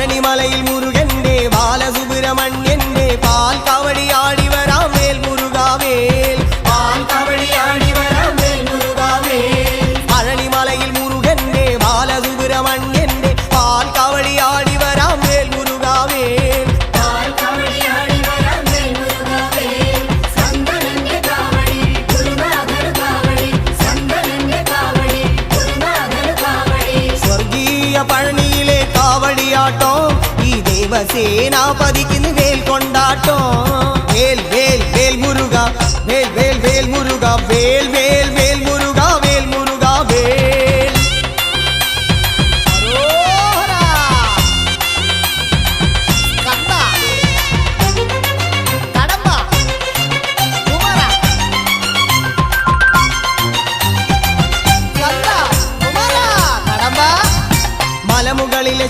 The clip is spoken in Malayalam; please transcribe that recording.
പഴനിമലയിൽ മുരുകന്റെ ബാലസുബ്രഹ്മണ്യന്റെ പാൽ കവടിയാടി വരാം വേൽ മുരുകാവേൽ പാൽ കവടിയാടി വരാം വേൽ മുരുകാവേൽ പഴനിമലയിൽ മുരുകന്റെ ബാലസുബ്രഹ്മണ്യന്റെ പാൽ കവടിയാടി വരാം വേൽ മുരുകാവേൽ പാൽ കവടിയാടി വരാം വേൽ മുരുകാവേൽ സന്തനന്റെ കാവടി ഗുരുനാഥർ കാവടി സന്തനന്റെ കാവടി ഗുരുനാഥർ കാവടി സ്വർഗീയ പഴനിയിലെ കാവടിയാട്ടോ ഈ ദേവസേനാപതിക്ക് വേൽ കൊണ്ടാട്ടോ വേൽ വേൽ വേൽ മുരുക വേൽ വേൽ വേൽ മുരുക വേൽ വേൽ